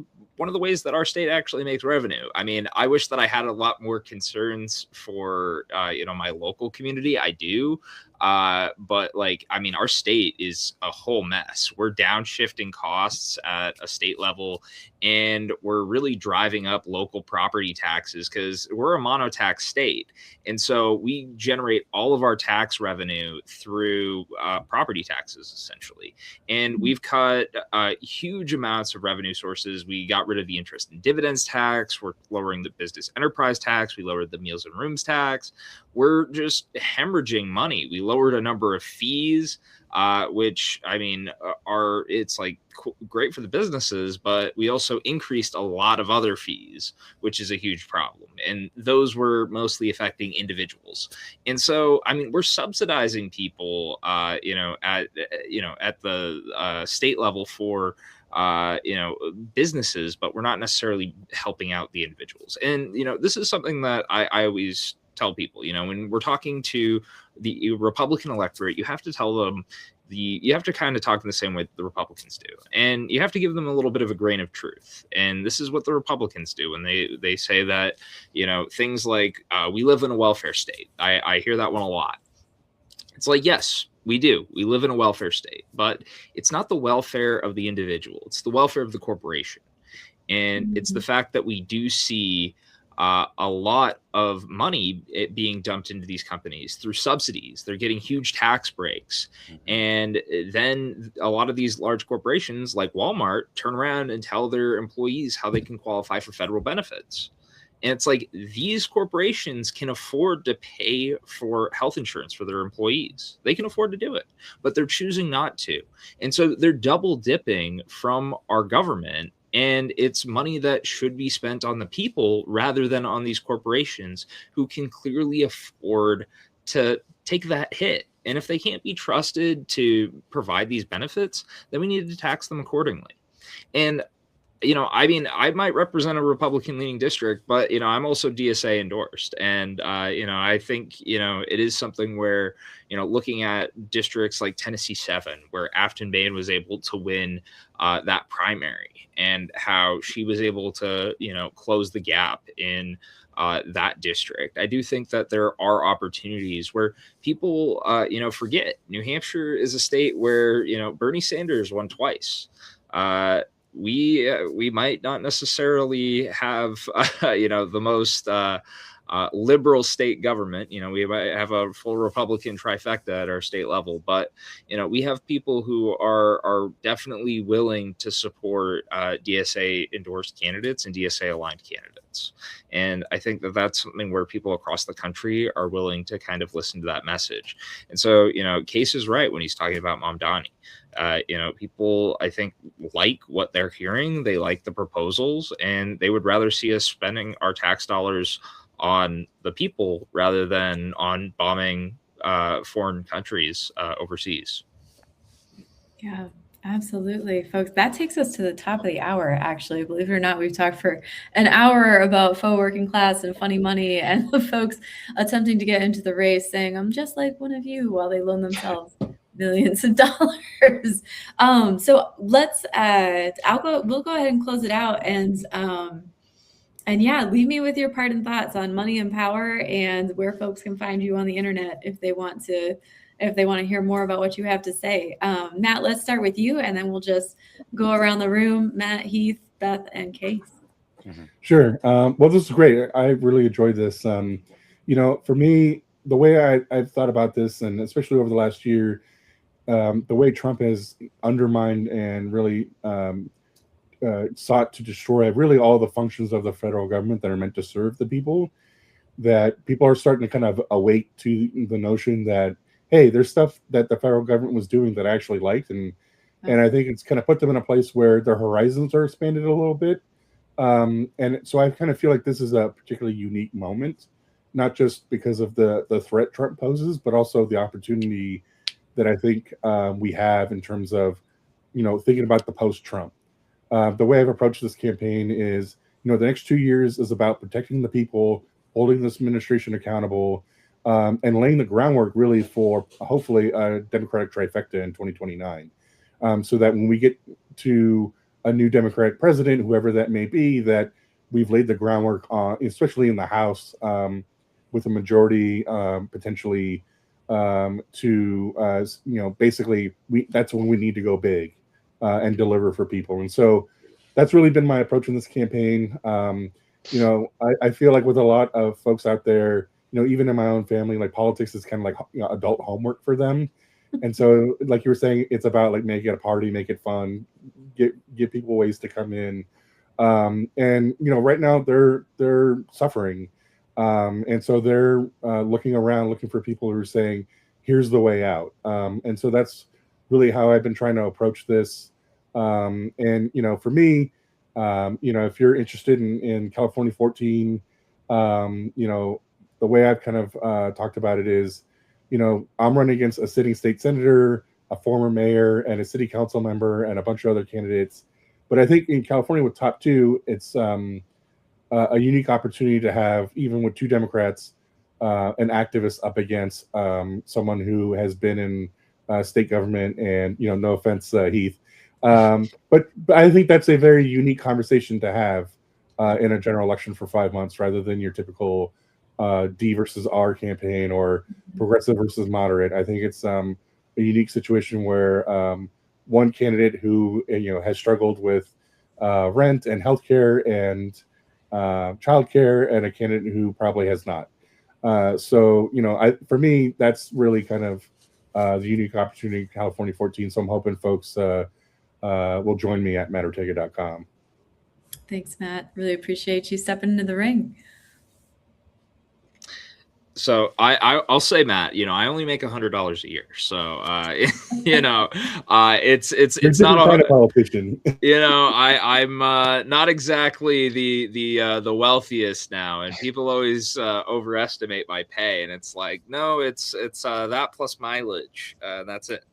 Speaker 3: the ways that our state actually makes revenue. I mean, I wish that I had a lot more concerns for my local community. I do. But our state is a whole mess. We're downshifting costs at a state level, and we're really driving up local property taxes because we're a monotax state. And so we generate all of our tax revenue through property taxes, essentially. And we've cut huge amounts of revenue sources. We got rid of the interest and dividends tax. We're lowering the business enterprise tax. We lowered the meals and rooms tax. We're just hemorrhaging money. We lowered a number of fees, which it's like great for the businesses, but we also increased a lot of other fees, which is a huge problem. And those were mostly affecting individuals. And so, we're subsidizing people, at the state level for businesses, but we're not necessarily helping out the individuals. And this is something that I always tell people, when we're talking to the Republican electorate, you have to tell them you have to kind of talk in the same way that the Republicans do, and you have to give them a little bit of a grain of truth. And this is what the Republicans do when they say that, things like we live in a welfare state. I hear that one a lot. It's like, yes, we do. We live in a welfare state, but it's not the welfare of the individual. It's the welfare of the corporation. And it's the fact that we do see a lot of money being dumped into these companies through subsidies. They're getting huge tax breaks. And then a lot of these large corporations like Walmart turn around and tell their employees how they can qualify for federal benefits. And it's like, these corporations can afford to pay for health insurance for their employees. They can afford to do it, but they're choosing not to. And so they're double dipping from our government. And it's money that should be spent on the people rather than on these corporations who can clearly afford to take that hit. And if they can't be trusted to provide these benefits, then we need to tax them accordingly. And I might represent a Republican leaning district, but, I'm also DSA endorsed. And, I think, it is something where, looking at districts like Tennessee 7, where Afton Bain was able to win that primary, and how she was able to, close the gap in that district. I do think that there are opportunities where people, forget. New Hampshire is a state where, Bernie Sanders won twice. We might not necessarily have the most liberal state government. We might have a full Republican trifecta at our state level, but we have people who are definitely willing to support DSA endorsed candidates and DSA aligned candidates. And I think that that's something where people across the country are willing to kind of listen to that message. And so, Case is right when he's talking about Mamdani. People, I think, like what they're hearing. They like the proposals, and they would rather see us spending our tax dollars on the people rather than on bombing foreign countries overseas.
Speaker 2: Yeah, absolutely, folks. That takes us to the top of the hour, actually. Believe it or not, we've talked for an hour about faux working class and funny money, and the folks attempting to get into the race saying, I'm just like one of you, while they loan themselves millions of dollars. So let's we'll go ahead and close it out, and yeah, leave me with your parting thoughts on money and power, and where folks can find you on the internet if they want to hear more about what you have to say. Matt, let's start with you, and then we'll just go around the room. Matt, Heath, Beth, and Case.
Speaker 1: Sure. Well, this is great. I really enjoyed this. For me, the way I've thought about this, and especially over the last year, the way Trump has undermined and really sought to destroy really all the functions of the federal government that are meant to serve the people, that people are starting to kind of awake to the notion that, hey, there's stuff that the federal government was doing that I actually liked. And I think it's kind of put them in a place where their horizons are expanded a little bit. And so I kind of feel like this is a particularly unique moment, not just because of the threat Trump poses, but also the opportunity that I think we have in terms of, thinking about the post-Trump. The way I've approached this campaign is, the next 2 years is about protecting the people, holding this administration accountable, and laying the groundwork really for hopefully a Democratic trifecta in 2029. So that when we get to a new Democratic president, whoever that may be, that we've laid the groundwork on, especially in the House, with a majority potentially to basically that's when we need to go big and deliver for people. And so that's really been my approach in this campaign. I feel like with a lot of folks out there, even in my own family, like politics is kind of like adult homework for them. And so, like you were saying, it's about like make it a party, make it fun, give people ways to come in. And right now they're suffering. And so they're looking around, looking for people who are saying, here's the way out. And so that's really how I've been trying to approach this. And, for me, if you're interested in California 14, the way I've kind of talked about it is, I'm running against a sitting state senator, a former mayor, and a city council member, and a bunch of other candidates. But I think in California with top two, it's a unique opportunity to have, even with two Democrats, an activist up against someone who has been in state government, and no offense, Heath, but I think that's a very unique conversation to have in a general election for 5 months, rather than your typical D versus R campaign or progressive versus moderate. I think it's a unique situation where one candidate who has struggled with rent and healthcare and childcare, and a candidate who probably has not. So for me, that's really kind of the unique opportunity in California 14. So I'm hoping folks will join me at mattortega.com.
Speaker 2: Thanks, Matt. Really appreciate you stepping into the ring.
Speaker 3: So I'll say, Matt, I only make $100 a year. So, it's not
Speaker 1: kind of politician.
Speaker 3: I'm not exactly the wealthiest now, and people always overestimate my pay, and it's like, no, it's that plus mileage. That's it.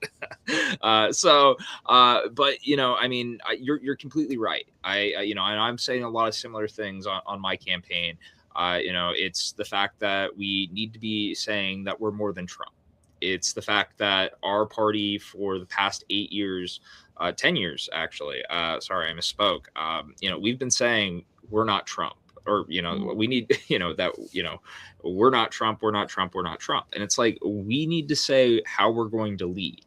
Speaker 3: But you're completely right. And I'm saying a lot of similar things on my campaign. It's the fact that we need to be saying that we're more than Trump. It's the fact that our party for the past 8 years, 10 years, actually, sorry, I misspoke. We've been saying we're not Trump, or, we need, we're not Trump, we're not Trump, we're not Trump. And it's like, we need to say how we're going to lead.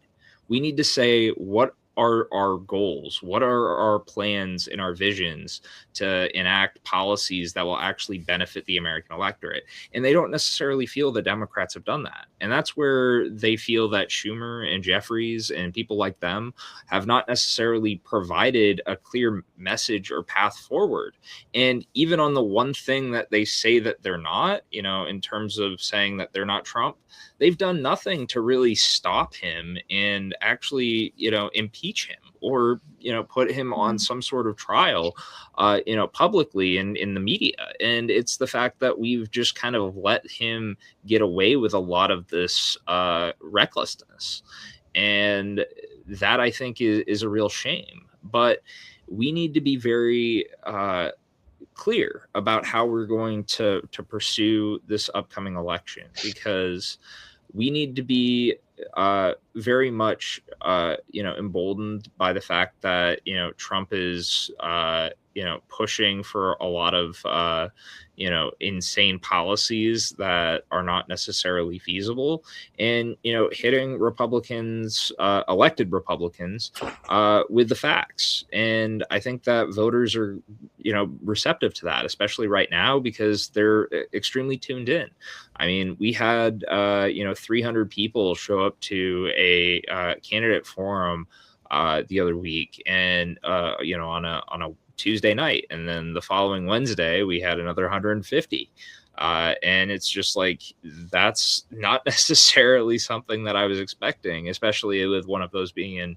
Speaker 3: We need to say what are our goals, what are our plans and our visions to enact policies that will actually benefit the American electorate. And they don't necessarily feel the Democrats have done that. And that's where they feel that Schumer and Jeffries and people like them have not necessarily provided a clear message or path forward. And even on the one thing that they say that they're not, in terms of saying that they're not Trump, they've done nothing to really stop him and actually, impeach him or, put him on some sort of trial, publicly in the media. And it's the fact that we've just kind of let him get away with a lot of this recklessness. And that, I think, is a real shame. But we need to be very clear about how we're going to pursue this upcoming election, because we need to be very much emboldened by the fact that Trump is pushing for a lot of insane policies that are not necessarily feasible, and hitting Republicans, elected Republicans, with the facts. And I think that voters are receptive to that, especially right now, because they're extremely tuned in. I mean, we had 300 people show up to a candidate forum the other week, and on a Tuesday night, and then the following Wednesday we had another 150. And it's just like, that's not necessarily something that I was expecting, especially with one of those being in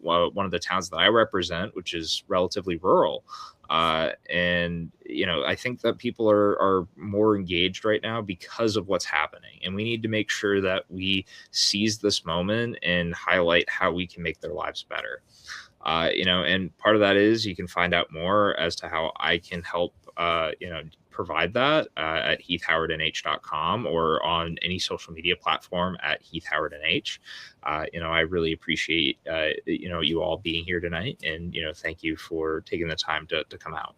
Speaker 3: one of the towns that I represent, which is relatively rural. And I think that people are more engaged right now because of what's happening, and we need to make sure that we seize this moment and highlight how we can make their lives better. And part of that is, you can find out more as to how I can help provide that at heathhowardnh.com or on any social media platform at heathhowardnh. I really appreciate you all being here tonight, and thank you for taking the time to come out.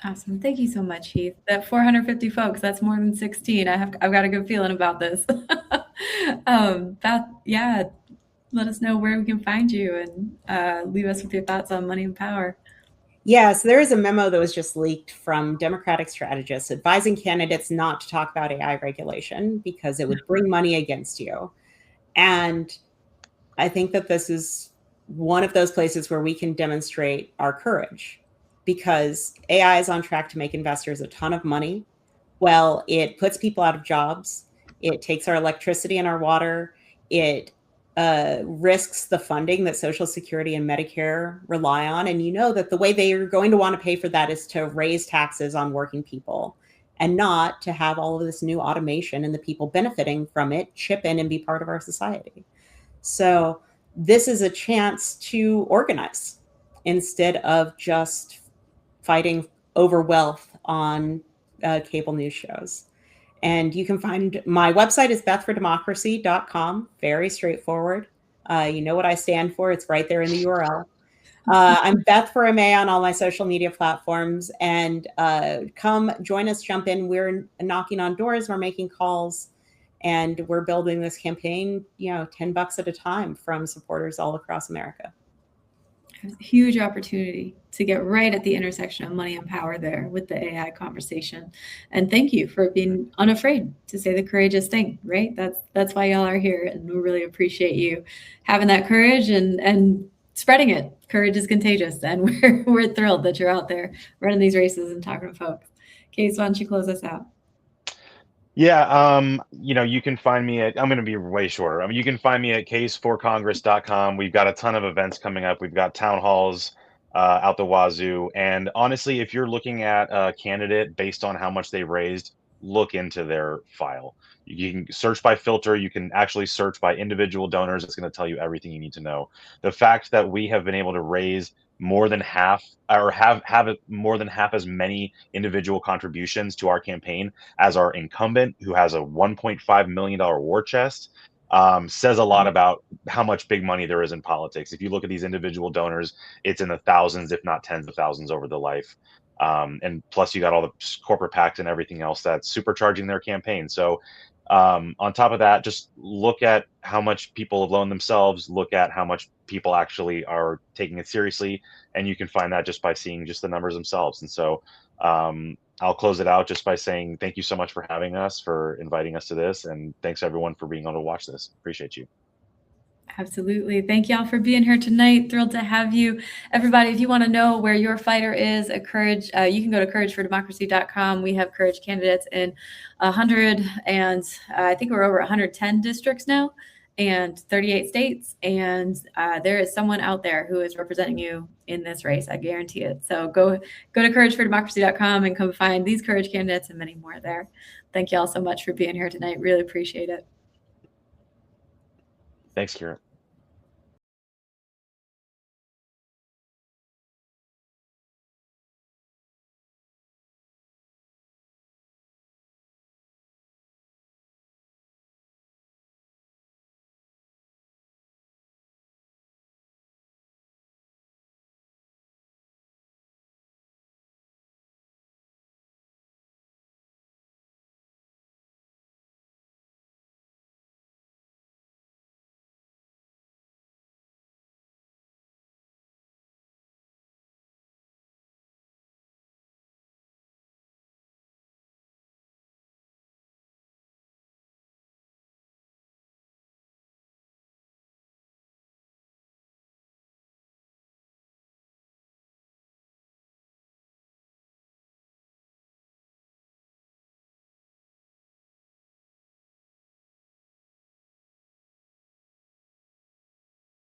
Speaker 2: Awesome. Thank you so much, Heath. That 450 folks, that's more than 16. I've got a good feeling about this. Let us know where we can find you, and leave us with your thoughts on money and power.
Speaker 5: Yes, there is a memo that was just leaked from Democratic strategists advising candidates not to talk about AI regulation because it would bring money against you. And I think that this is one of those places where we can demonstrate our courage, because AI is on track to make investors a ton of money. Well, it puts people out of jobs. It takes our electricity and our water. It risks the funding that Social Security and Medicare rely on. And that the way they are going to want to pay for that is to raise taxes on working people, and not to have all of this new automation and the people benefiting from it chip in and be part of our society. So this is a chance to organize instead of just fighting over wealth on cable news shows. And you can find my website is bethfordemocracy.com. Very straightforward. You know what I stand for. It's right there in the URL. I'm Beth for MA on all my social media platforms. And come join us, jump in. We're knocking on doors. We're making calls. And we're building this campaign, $10 at a time from supporters all across America.
Speaker 2: Huge opportunity to get right at the intersection of money and power there with the AI conversation. And thank you for being unafraid to say the courageous thing, right? That's why y'all are here. And we really appreciate you having that courage and spreading it. Courage is contagious. And we're thrilled that you're out there running these races and talking to folks. Case, why don't you close us out?
Speaker 4: Yeah, you can find me at, I'm going to be way shorter. I mean, you can find me at case4congress.com. We've got a ton of events coming up. We've got town halls out the wazoo. And honestly, if you're looking at a candidate based on how much they raised, look into their file. You can search by filter. You can actually search by individual donors. It's going to tell you everything you need to know. The fact that we have been able to raise more than half, or have more than half as many individual contributions to our campaign as our incumbent, who has a $1.5 million war chest, says a lot about how much big money there is in politics. If you look at these individual donors, it's in the thousands, if not tens of thousands over the life. And plus you got all the corporate PACs and everything else that's supercharging their campaign. So on top of that, just look at how much people have loaned themselves, look at how much people actually are taking it seriously. And you can find that just by seeing just the numbers themselves. And so I'll close it out just by saying thank you so much for having us, for inviting us to this. And thanks everyone for being able to watch this. Appreciate you.
Speaker 2: Absolutely. Thank y'all for being here tonight. Thrilled to have you. Everybody, if you want to know where your fighter is at Courage, you can go to couragefordemocracy.com. We have Courage candidates in 100 and I think we're over 110 districts now and 38 states. And there is someone out there who is representing you in this race. I guarantee it. So go to couragefordemocracy.com and come find these Courage candidates and many more there. Thank you all so much for being here tonight. Really appreciate it.
Speaker 4: Thanks, Kira.